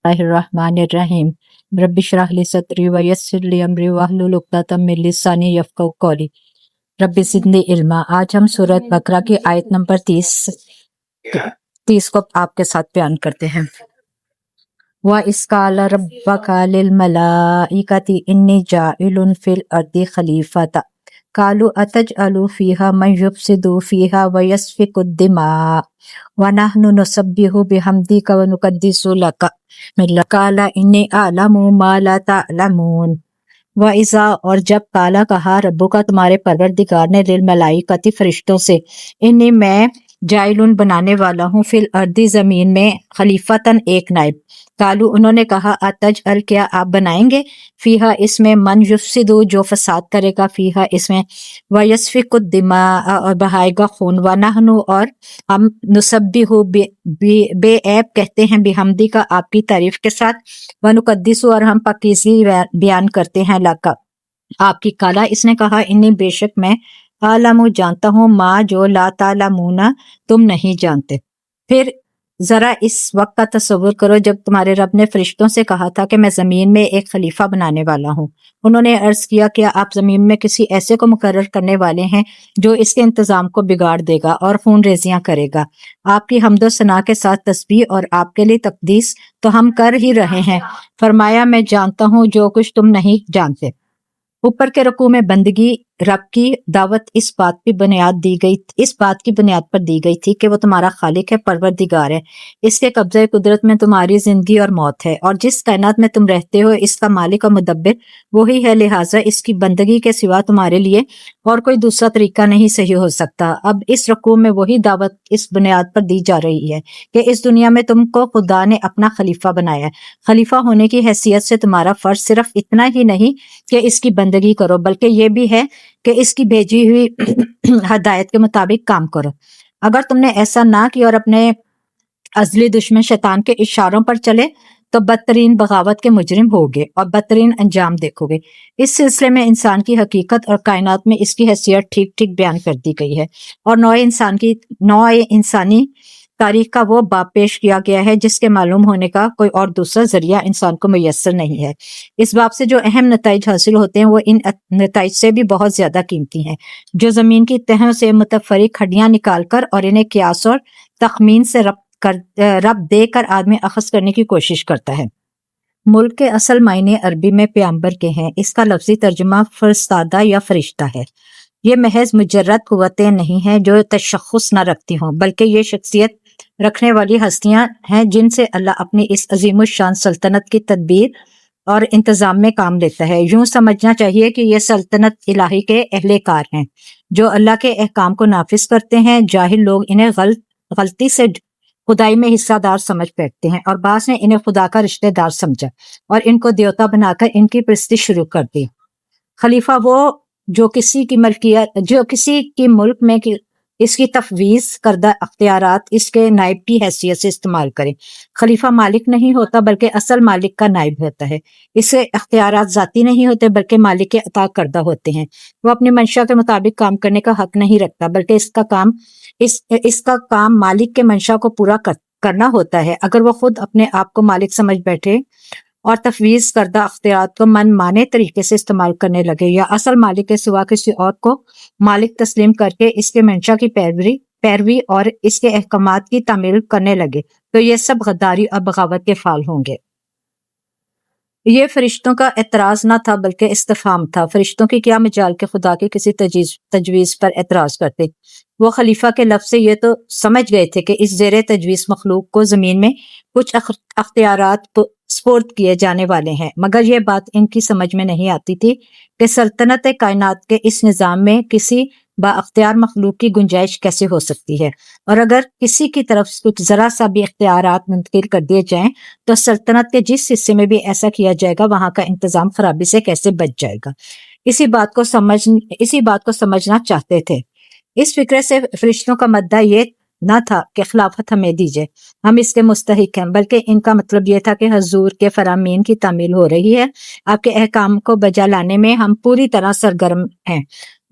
बिस्मिल्लाहिर्रहमानिर्रहीम रब्बिश्रह ली सदरी वयस्सिर ली अमरी वहलुल उक़दतम मिन लिसानी यफ़क़हू क़ौली रब्बि ज़िदनी इल्मा। आज हम सूरत बकरा की आयत नंबर 30 को आपके साथ बयान करते हैं। व इसकाल रब्बका लिल मलाइकति इन्नी जाइलुन फिल अर्दि खलीफता कालू अतजअलु फीहा मन युफ़सिदु फीहा व यस्फिकु दिमा व नहनु नुसब्बिहु बिहम्दिका व नुक़द्दिसु लका काला इन्नी अअलमु मा ला तअलमून। व इज़ा और जब काला कहा रब्बुका तुम्हारे परवरदिगार ने लिल मलाइकति फरिश्तों से इन्नी मैं जाइलुन बनाने वाला हूँ फिल अर्दी जमीन में खलीफतन एक नाइब। कालू उन्होंने कहा अतज अल क्या आप बनाएंगे फीहा इसमें मन युफ्सिदु जो फसाद करेगा फीहा इसमें व यस्फिकु दिमा और बहाएगा खून व नहनु और हम नुसब्बिहु बेऐब कहते हैं बिहम्दी का आपकी तारीफ के साथ व नुक़द्दिसु और हम पाकीज़गी बयान करते हैं लका आपकी। काला इसने कहा इन्नी बेशक मैं आलमु जानता हूँ माँ जो ला तालमूना तुम नहीं जानते। फिर जरा इस वक्त का तस्वुर करो जब तुम्हारे रब ने फरिश्तों से कहा था कि मैं जमीन में एक खलीफा बनाने वाला हूँ। उन्होंने अर्ज किया कि आप जमीन में किसी ऐसे को मुकर्रर करने वाले हैं जो इसके इंतजाम को बिगाड़ देगा और खून रेजियां करेगा। आपकी हम्दो सना के साथ तस्बीह और आपके लिए तकदीस तो हम कर ही रहे हैं। फरमाया मैं जानता हूँ जो कुछ तुम नहीं जानते। ऊपर के रुकू में बंदगी रब की दावत इस बात की बुनियाद पर दी गई थी कि वो तुम्हारा खालिक है, परवरदिगार है। इसके कब्जे कुदरत में तुम्हारी जिंदगी और मौत है और जिस कायनात में तुम रहते हो इसका मालिक और मुदब्बिर वही है, लिहाजा इसकी बंदगी के सिवा तुम्हारे लिए और कोई दूसरा तरीका नहीं सही हो सकता। अब इस रुकू में वही दावत इस बुनियाद पर दी जा रही है कि इस दुनिया में तुमको खुदा ने अपना खलीफा बनाया है। खलीफा होने की हैसियत से तुम्हारा फर्ज सिर्फ इतना ही नहीं कि इसकी बंदगी करो बल्कि ये भी है कि इसकी भेजी हुई हदायत के मुताबिक काम करो। अगर तुमने ऐसा ना किया और अपने अजली दुश्मन शैतान के इशारों पर चले तो बदतरीन बगावत के मुजरिम होगे और बदतरीन अंजाम देखोगे। इस सिलसिले में इंसान की हकीकत और कायनात में इसकी हैसियत ठीक ठीक बयान कर दी गई है और नौए इंसानी तारीख का वो बाब पेश किया गया है जिसके मालूम होने का कोई और दूसरा जरिया इंसान को मुयस्सर नहीं है। इस बाब से जो अहम नताइज हासिल होते हैं वो इन नताइज से भी बहुत ज्यादा कीमती हैं जो जमीन की तहों से मुतफरिक हड्डियां निकालकर और इन्हें कियास और तखमीन से रब देकर आदमी अखज़ करने की कोशिश करता है। मुल्क के असल मायने अरबी में प्याम्बर के हैं। इसका लफ्जी तर्जुमा फरिस्तादा या फरिश्ता है। ये महज मुजर्रद कुव्वतें नहीं हैं जो तशख़्ख़ुस न रखती हों बल्कि ये शख्सियत रखने वाली हस्तियां हैं जिनसे अल्लाह अपनी इस अजीमुश्शान सल्तनत की तदबीर और इंतजाम में काम लेता है। यूं समझना चाहिए कि ये सल्तनत इलाही के अहलेकार हैं जो अल्लाह के अहकाम को नाफिज करते हैं। जाहिल लोग इन्हें गलती से खुदाई में हिस्सादार समझ बैठते हैं और बास ने इन्हें खुदा का रिश्तेदार समझा और इनको देवता बनाकर इनकी परस्ती शुरू कर दी। खलीफा वो जो किसी की मुल्क में इसकी तफवीज करदा अख्तियारात इसके नायब की हैसियत से इस्तेमाल करे। खलीफा मालिक नहीं होता बल्कि असल मालिक का नायब होता है। इसके अख्तियारात जाती नहीं होते बल्कि मालिक के अता करदा होते हैं। वो अपनी मंशा के मुताबिक काम करने का हक नहीं रखता बल्कि इसका काम मालिक के मंशा को पूरा करना होता है। अगर वो खुद अपने आप को मालिक समझ बैठे और तफवीज करदा अख्तियारात को मन माने तरीके से इस्तेमाल करने लगे या असल मालिक के सिवा किसी और को मालिक तस्लीम करके इसके मंशा की पैरवी और इसके अहकामात की तामील करने लगे तो ये सब गद्दारी और बगावत के फाल होंगे। ये फरिश्तों का एतराज न था बल्कि इस्तिफाम था। फरिश्तों की क्या मजाल के खुदा की किसी तजवीज पर एतराज करते। वो खलीफा के लफ्ज से ये तो समझ गए थे कि इस ज़ेरे तजवीज मखलूक को जमीन में कुछ अख्तियारात स्पुर्द किए जाने वाले हैं, मगर यह बात इनकी समझ में नहीं आती थी कि सल्तनत कायनात के इस निज़ाम में किसी बाअख्तियार मखलूक की गुंजाइश कैसे हो सकती है और अगर किसी की तरफ कुछ जरा सा भी इख्तियारात मुंतकिल कर दिए जाएं तो सल्तनत के जिस हिस्से में भी ऐसा किया जाएगा वहां का इंतजाम खराबी से कैसे बच जाएगा। इसी बात को समझना चाहते थे। इस फिक्र से फरिश्तों का मद्दा ये न था कि खिलाफत हमें दीजिए, हम इसके मुस्तहिक हैं, बल्कि इनका मतलब यह था कि हजूर के फरामीन की तामील हो रही है, आपके अहकाम को बजा लाने में हम पूरी तरह सरगर्म हैं।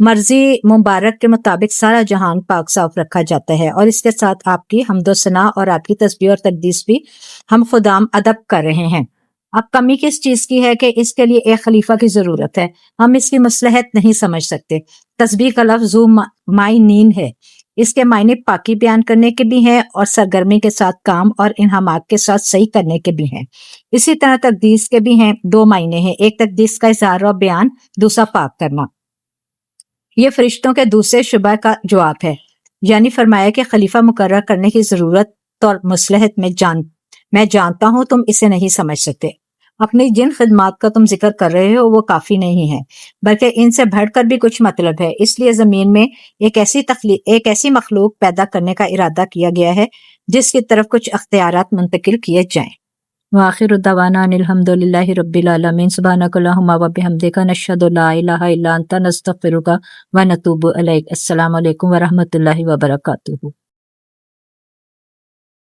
مرضی مبارک کے مطابق سارا جہان پاک صاف رکھا جاتا ہے، اور اس کے ساتھ آپ کی حمد و ثنا اور آپ کی تسبیح اور تقدیس بھی ہم خدام ادب کر رہے ہیں۔ اب کمی کس چیز کی ہے کہ اس کے لیے ایک خلیفہ کی ضرورت ہے، ہم اس کی مصلحت نہیں سمجھ سکتے۔ تسبیح کا لفظ ذو معنین ہے، اس کے معنی پاکی بیان کرنے کے بھی ہیں اور سرگرمی کے ساتھ کام اور انہمات کے ساتھ صحیح کرنے کے بھی ہیں۔ اسی طرح تقدیس کے بھی ہیں، دو معنی ہیں، ایک تقدیس کا اظہار و بیان، دوسرا پاک کرنا۔ یہ فرشتوں کے دوسرے شبہ کا جواب ہے، یعنی فرمایا کہ خلیفہ مقرر کرنے کی ضرورت اور مصلحت میں جانتا ہوں، تم اسے نہیں سمجھ سکتے۔ اپنی جن خدمات کا تم ذکر کر رہے ہو وہ کافی نہیں ہے، بلکہ ان سے بڑھ کر بھی کچھ مطلب ہے، اس لیے زمین میں ایک ایسی مخلوق پیدا کرنے کا ارادہ کیا گیا ہے جس کی طرف کچھ اختیارات منتقل کیے جائیں۔ وآخر دعوانا ان الحمد للہ رب العالمین، سبحانک اللہم و بحمدک، نشہد لا الہ الا انت، نستغفرک و نتوب الیک۔ السلام علیکم ورحمۃ اللہ وبرکاتہ۔